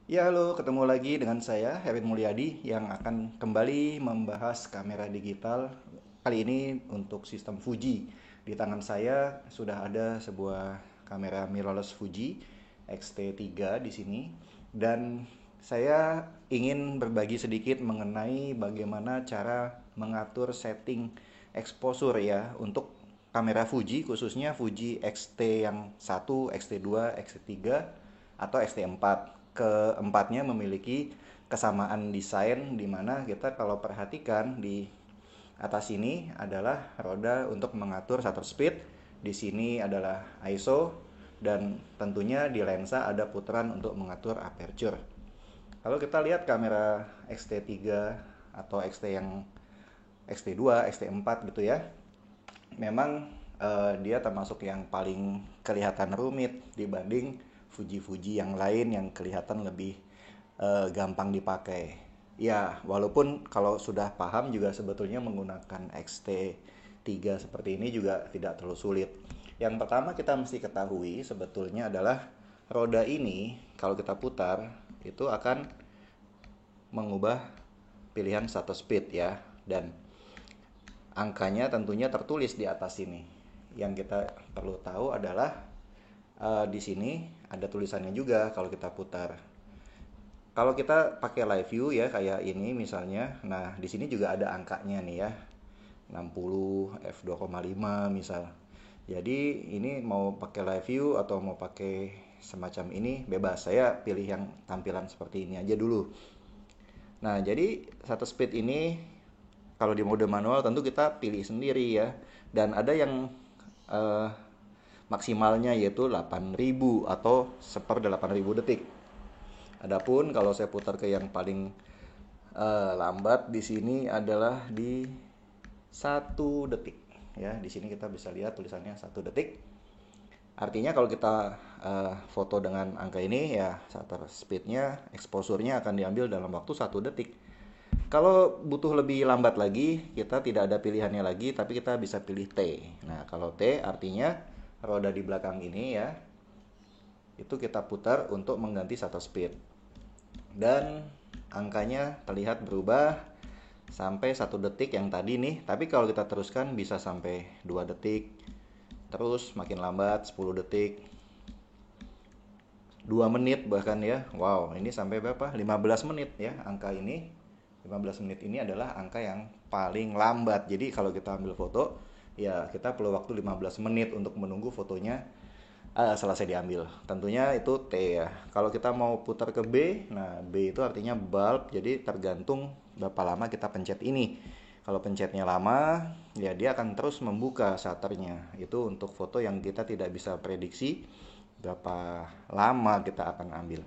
Ya, halo, ketemu lagi dengan saya, Herin Mulyadi, yang akan kembali membahas kamera digital. Kali ini untuk sistem Fuji. Di tangan saya sudah ada sebuah kamera mirrorless Fuji X-T3 di sini. Dan saya ingin berbagi sedikit mengenai bagaimana cara mengatur setting exposure ya untuk kamera Fuji, khususnya Fuji X-T yang 1, X-T2, X-T3 atau XT4. Keempatnya memiliki kesamaan desain di mana kita kalau perhatikan di atas ini adalah roda untuk mengatur shutter speed, di sini adalah ISO, dan tentunya di lensa ada putaran untuk mengatur aperture. Kalau kita lihat kamera X-T3 atau XT yang XT2, XT4 gitu ya, memang dia termasuk yang paling kelihatan rumit dibanding Fuji-Fuji yang lain yang kelihatan lebih gampang dipakai. Ya, walaupun kalau sudah paham juga sebetulnya menggunakan XT3 seperti ini juga tidak terlalu sulit. Yang pertama kita mesti ketahui sebetulnya adalah roda ini kalau kita putar itu akan mengubah pilihan shutter speed ya, dan angkanya tentunya tertulis di atas sini. Yang kita perlu tahu adalah di sini ada tulisannya juga kalau kita putar. Kalau kita pakai live view ya kayak ini misalnya, nah di sini juga ada angkanya nih ya, 60 f2,5 misal. Jadi ini mau pakai live view atau mau pakai semacam ini bebas. Saya pilih yang tampilan seperti ini aja dulu. Nah, jadi shutter speed ini kalau di mode manual tentu kita pilih sendiri ya. Dan ada yang eh, maksimalnya yaitu 8.000 atau 1/8.000 detik. Adapun kalau saya putar ke yang paling lambat di sini adalah di 1 detik. Ya, di sini kita bisa lihat tulisannya 1 detik. Artinya kalau kita foto dengan angka ini ya shutter speednya, exposure-nya akan diambil dalam waktu 1 detik. Kalau butuh lebih lambat lagi, kita tidak ada pilihannya lagi, tapi kita bisa pilih T. Nah, kalau T artinya roda di belakang ini ya, itu kita putar untuk mengganti shutter speed. Dan angkanya terlihat berubah sampai 1 detik yang tadi nih, tapi kalau kita teruskan bisa sampai 2 detik, terus makin lambat 10 detik, 2 menit bahkan ya. Wow, ini sampai berapa? 15 menit ya angka ini. 15 menit ini adalah angka yang paling lambat. Jadi kalau kita ambil foto, ya kita perlu waktu 15 menit untuk menunggu fotonya selesai diambil. Tentunya itu T ya. Kalau kita mau putar ke B, nah B itu artinya bulb. Jadi tergantung berapa lama kita pencet ini. Kalau pencetnya lama, ya dia akan terus membuka shutternya. Itu untuk foto yang kita tidak bisa prediksi berapa lama kita akan ambil.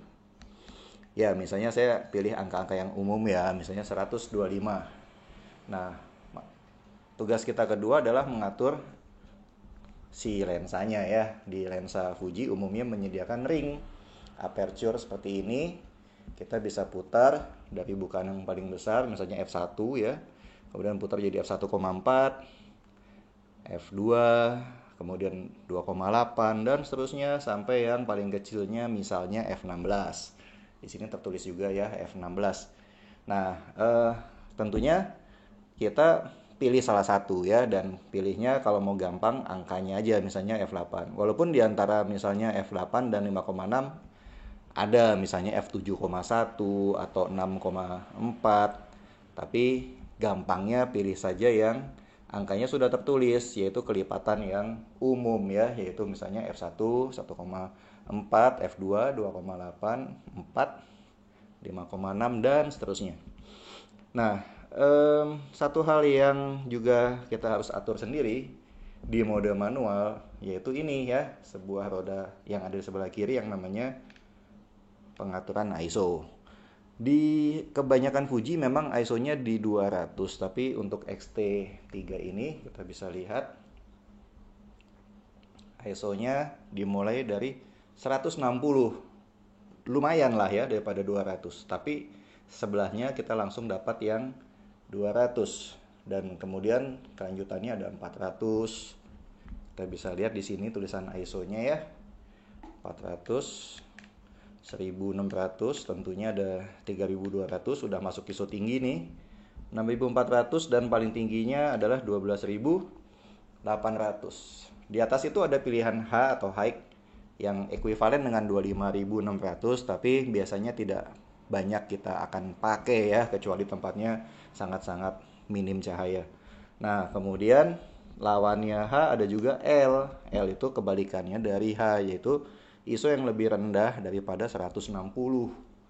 Ya, misalnya saya pilih angka-angka yang umum ya, misalnya 125. Nah, tugas kita kedua adalah mengatur si lensanya ya. Di lensa Fuji umumnya menyediakan ring aperture seperti ini. Kita bisa putar dari bukaan yang paling besar, misalnya f1 ya. Kemudian putar jadi f1,4, f2, kemudian 2,8 dan seterusnya sampai yang paling kecilnya misalnya f16. Di sini tertulis juga ya f16. Nah, tentunya kita pilih salah satu ya, dan pilihnya kalau mau gampang angkanya aja misalnya f8. Walaupun di antara misalnya f8 dan 5,6 ada misalnya f7,1 atau 6,4, tapi gampangnya pilih saja yang angkanya sudah tertulis, yaitu kelipatan yang umum ya, yaitu misalnya f1 1,4, f2 2,8, 4, 5,6 dan seterusnya. Nah, satu hal yang juga kita harus atur sendiri di mode manual yaitu ini ya, sebuah roda yang ada di sebelah kiri yang namanya pengaturan ISO. Di kebanyakan Fuji memang ISO-nya di 200, tapi untuk XT3 ini kita bisa lihat ISO-nya dimulai dari 160. Lumayan lah ya daripada 200, tapi sebelahnya kita langsung dapat yang 200, dan kemudian kelanjutannya ada 400. Kita bisa lihat di sini tulisan ISO-nya ya, 400. 1600, tentunya ada 3200, sudah masuk ISO tinggi nih. 6400 dan paling tingginya adalah 12800. Di atas itu ada pilihan H atau high yang ekuivalen dengan 25600, tapi biasanya tidak banyak kita akan pakai ya, kecuali tempatnya sangat-sangat minim cahaya. Nah, kemudian lawannya H ada juga L. L itu kebalikannya dari H, yaitu ISO yang lebih rendah daripada 160.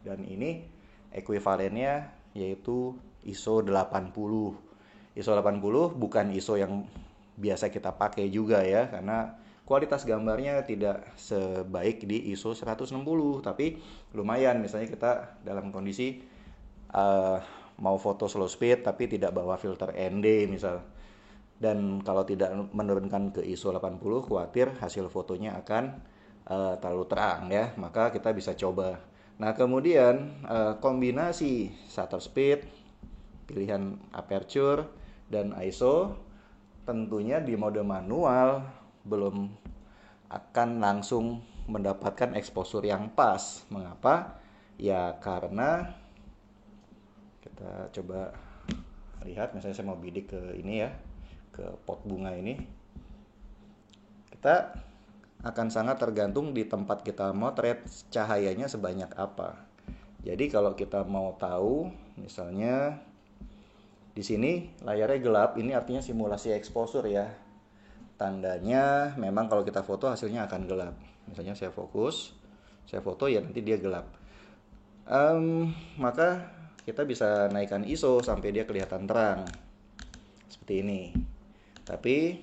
Dan ini ekuivalennya yaitu ISO 80. ISO 80 bukan ISO yang biasa kita pakai juga ya, karena kualitas gambarnya tidak sebaik di ISO 160, tapi lumayan. Misalnya kita dalam kondisi mau foto slow speed tapi tidak bawa filter ND misal, dan kalau tidak menurunkan ke ISO 80 khawatir hasil fotonya akan terlalu terang ya, maka kita bisa coba. Nah, kemudian kombinasi shutter speed, pilihan aperture, dan ISO tentunya di mode manual belum akan langsung mendapatkan exposure yang pas. Mengapa? Ya karena kita coba lihat, misalnya saya mau bidik ke ini ya, ke pot bunga ini. Kita akan sangat tergantung di tempat kita motret cahayanya sebanyak apa. Jadi kalau kita mau tahu, misalnya di sini layarnya gelap, ini artinya simulasi exposure ya. Tandanya memang kalau kita foto hasilnya akan gelap. Misalnya saya foto ya nanti dia gelap. Maka kita bisa naikkan ISO sampai dia kelihatan terang seperti ini. Tapi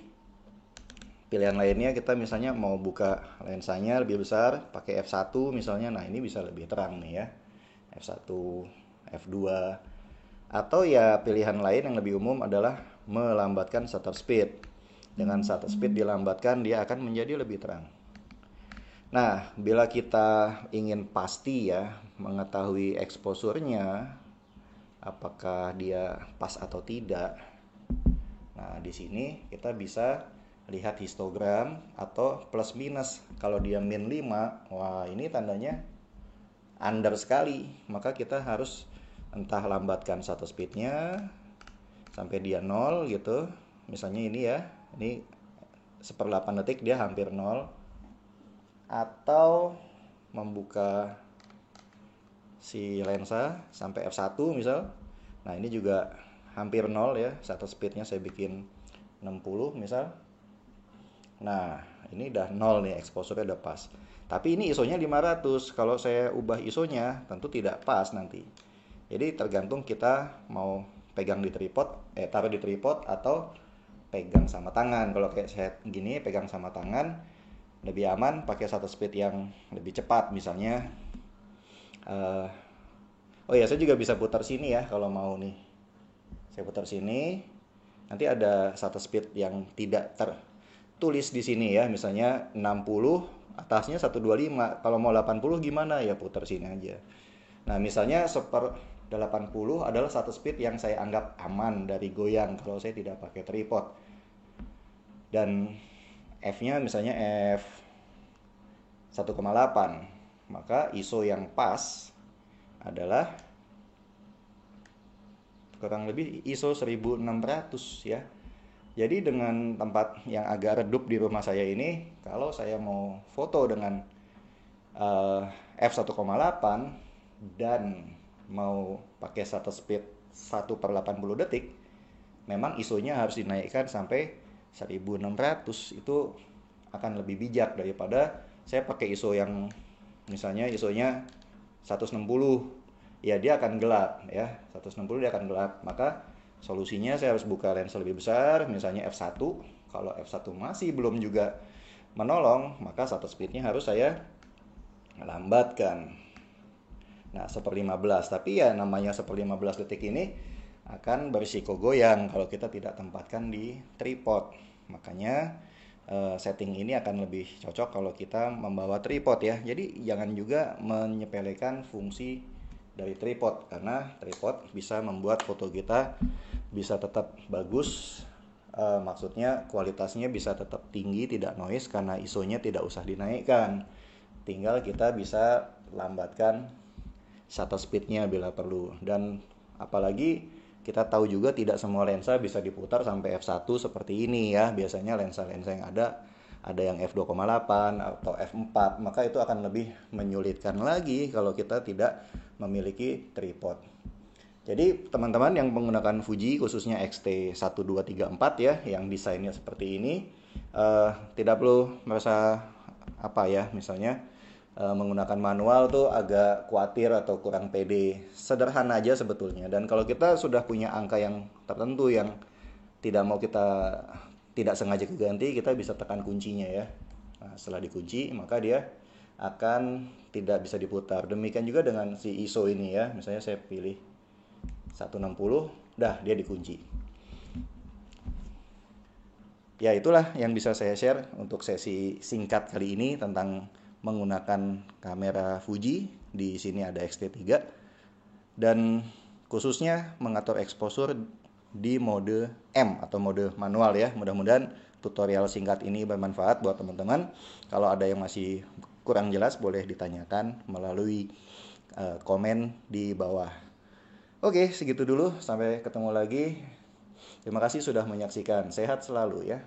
pilihan lainnya kita misalnya mau buka lensanya lebih besar, pakai f1 misalnya, nah ini bisa lebih terang nih ya, f1, f2. Atau ya pilihan lain yang lebih umum adalah melambatkan shutter speed. Dengan shutter speed dilambatkan, dia akan menjadi lebih terang. Nah, bila kita ingin pasti ya mengetahui exposure-nya, apakah dia pas atau tidak. Nah, di sini kita bisa lihat histogram atau plus minus. Kalau dia min 5, wah ini tandanya under sekali. Maka kita harus entah lambatkan shutter speednya sampai dia 0 gitu. Misalnya ini ya, ini 1/8 detik dia hampir 0. Atau membuka si lensa sampai f1 misal. Nah ini juga hampir 0 ya, shutter speednya saya bikin 60 misal. Nah ini udah 0 nih, exposure udah pas. Tapi ini ISO-nya 500. Kalau saya ubah ISO-nya tentu tidak pas nanti. Jadi tergantung kita mau pegang di tripod, taruh di tripod atau pegang sama tangan. Kalau kayak saya gini pegang sama tangan lebih aman, pakai shutter speed yang lebih cepat misalnya. Oh ya, saya juga bisa putar sini ya kalau mau nih. Saya putar sini, nanti ada shutter speed yang tidak tertulis di sini ya, misalnya 60, atasnya 125. Kalau mau 80 gimana ya, putar sini aja. Nah, misalnya 1/80 adalah shutter speed yang saya anggap aman dari goyang kalau saya tidak pakai tripod. Dan F-nya misalnya F 1,8. Maka ISO yang pas adalah kurang lebih ISO 1600 ya. Jadi dengan tempat yang agak redup di rumah saya ini, kalau saya mau foto dengan f 1,8 dan mau pakai shutter speed 1/80 detik, memang ISO-nya harus dinaikkan sampai 1600. Itu akan lebih bijak daripada saya pakai ISO yang misalnya ISO-nya 160. Ya dia akan gelap ya, 160 dia akan gelap. Maka solusinya saya harus buka lensa lebih besar, misalnya f1. Kalau f1 masih belum juga menolong, maka shutter speednya harus saya lambatkan. Nah 1/15, tapi ya namanya 1/15 detik ini akan berisiko goyang kalau kita tidak tempatkan di tripod. Makanya setting ini akan lebih cocok kalau kita membawa tripod ya. Jadi jangan juga menyepelekan fungsi dari tripod, karena tripod bisa membuat foto kita bisa tetap bagus. Maksudnya kualitasnya bisa tetap tinggi, tidak noise, karena ISO-nya tidak usah dinaikkan. Tinggal kita bisa lambatkan shutter speednya bila perlu. Dan apalagi kita tahu juga tidak semua lensa bisa diputar sampai f1 seperti ini ya. Biasanya lensa-lensa yang ada yang f2,8 atau f4, maka itu akan lebih menyulitkan lagi kalau kita tidak memiliki tripod. Jadi teman-teman yang menggunakan Fuji khususnya XT1234 ya, yang desainnya seperti ini, tidak perlu merasa apa ya, misalnya menggunakan manual tuh agak khawatir atau kurang pede. Sederhana aja sebetulnya. Dan kalau kita sudah punya angka yang tertentu yang tidak mau kita tidak sengaja keganti, kita bisa tekan kuncinya ya. Nah, setelah dikunci maka dia akan tidak bisa diputar. Demikian juga dengan si ISO ini ya. Misalnya saya pilih 160, dah dia dikunci. Ya itulah yang bisa saya share untuk sesi singkat kali ini tentang menggunakan kamera Fuji. Di sini ada X-T3 dan khususnya mengatur exposure di mode M atau mode manual ya. Mudah-mudahan tutorial singkat ini bermanfaat buat teman-teman. Kalau ada yang masih kurang jelas boleh ditanyakan melalui komen di bawah. Oke, segitu dulu. Sampai ketemu lagi. Terima kasih sudah menyaksikan. Sehat selalu ya.